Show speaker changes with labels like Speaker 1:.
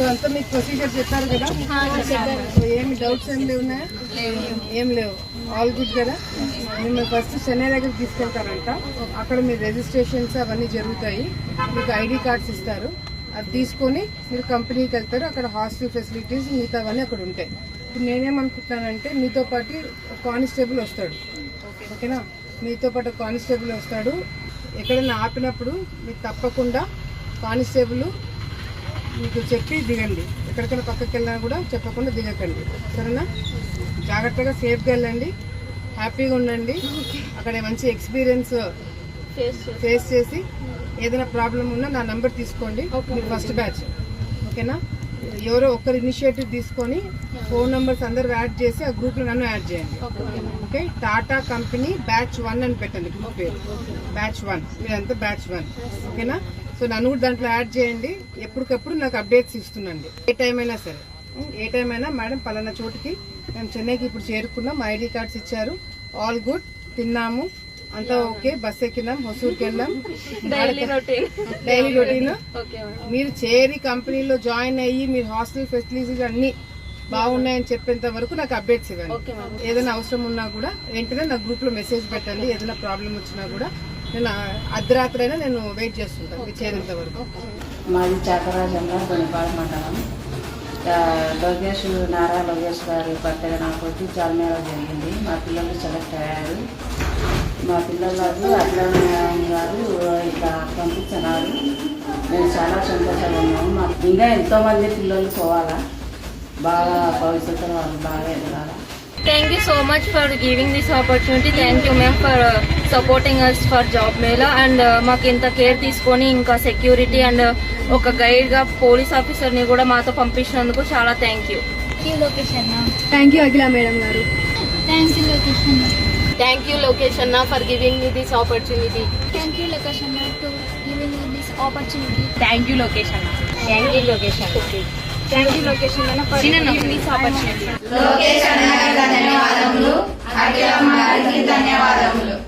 Speaker 1: So అంతా మీకు procedure చెప్పారు కదా. సో ఏమి డౌట్స్ ఏం లేవున్నాయా? ఏం లేవు, ఆల్ గుడ్ కదా. మిమ్మల్ని ఫస్ట్ చెన్నై దగ్గర తీసుకెళ్తారంట. అక్కడ మీ రిజిస్ట్రేషన్స్ అవన్నీ జరుగుతాయి. మీకు ఐడి కార్డ్స్ ఇస్తారు. అది తీసుకొని మీరు కంపెనీకి వెళ్తారు. అక్కడ హాస్టల్ ఫెసిలిటీస్ మిగతావన్నీ అక్కడ ఉంటాయి. ఇప్పుడు నేనేమనుకుంటున్నానంటే మీతో పాటు కానిస్టేబుల్ వస్తాడు, ఓకేనా? మీతో పాటు కానిస్టేబుల్ వస్తాడు. ఎక్కడైనా ఆపినప్పుడు మీకు తప్పకుండా కానిస్టేబుల్ మీకు చెప్పి దిగండి. ఎక్కడికైనా పక్కకి వెళ్ళినా కూడా చెప్పకుండా దిగకండి, సరేనా? జాగ్రత్తగా సేఫ్గా వెళ్ళండి, హ్యాపీగా ఉండండి. అక్కడ మంచి ఎక్స్పీరియన్స్ ఫేస్ చేసి ఏదైనా ప్రాబ్లం ఉన్నా నా నెంబర్ తీసుకోండి. మీరు ఫస్ట్ బ్యాచ్, ఓకేనా? ఎవరో ఒకరు ఇనిషియేటివ్ తీసుకొని ఫోన్ నెంబర్స్ అందరు యాడ్ చేసి ఆ గ్రూప్లో నన్ను యాడ్ చేయండి, ఓకే? టాటా కంపెనీ బ్యాచ్ 1 అని పెట్టండి గ్రూప్ పేరు, బ్యాచ్ 1. మీరంతా బ్యాచ్ 1, ఓకేనా? సో నన్ను కూడా దాంట్లో యాడ్ చేయండి. ఎప్పటికప్పుడు నాకు అప్డేట్స్ ఇస్తుండండి. ఏ టైం అయినా సరే, ఏ టైం అయినా మేడం పలానా చోటుకి మేము చెన్నైకి ఇప్పుడు చేరుకున్నాం, ఐడి కార్డ్స్ ఇచ్చారు, ఆల్ గుడ్, తిన్నాము, అంతా ఓకే, బస్ ఎక్కినాం, హొసూర్కి వెళ్ళాం, డైలీ రొటీన్. మీరు చేరి కంపెనీలో జాయిన్ అయ్యి మీరు హాస్టల్ ఫెసిలిటీస్ అన్ని బాగున్నాయని చెప్పేంత వరకు నాకు అప్డేట్స్ ఇవ్వండి. ఏదైనా అవసరం ఉన్నా కూడా వెంటనే నా గ్రూప్ లో మెసేజ్ పెట్టండి. ఏదైనా ప్రాబ్లం వచ్చినా కూడా నేను అర్ధరాత్రి అయినా నేను వెయిట్ చేస్తుంటాను మీరు చేరేంత వరకు.
Speaker 2: మాది చాకరాజంగా దొనిపాడ మండలం. లోకేష్ నారా లోకేష్ గారి బర్త్డే నాకు చార్మేళ జరిగింది. మా పిల్లలు సెలెక్ట్ అయ్యారు. మా పిల్లలకు అట్లనే గారు ఇట్లా పంపించినారు. మేము చాలా సంతోషంగా ఉన్నాము. మాకు ఇంకా ఎంతోమంది పిల్లలు పోవాలా, బాగా భవిష్యత్తులో వాళ్ళు బాగా ఎదగాల.
Speaker 3: Thank you so much for giving this opportunity. Thank you ma'am for supporting us for job mela and మాకు ఇంత కేర్ తీసుకొని ఇంకా సెక్యూరిటీ అండ్ ఒక గైడ్ గా పోలీస్ ఆఫీసర్ ని కూడా మాతో పంపించినందుకు చాలా thank you.
Speaker 4: Thank you Akhila madam గారు.
Speaker 5: థ్యాంక్ యూ లోకేష్ అన్న.
Speaker 3: Thank you Lokesh Anna for giving me this opportunity.
Speaker 5: Thank you Lokesh అన్న to giving me this opportunity.
Speaker 3: Thank you Lokesh Anna. Thank you Lokesh Anna.
Speaker 5: Thank you Lokesh అన్న for giving this opportunity.
Speaker 6: Lokesh అన్నకి ధన్యవాదములు, అఖిలమ్మ గారికి ధన్యవాదములు.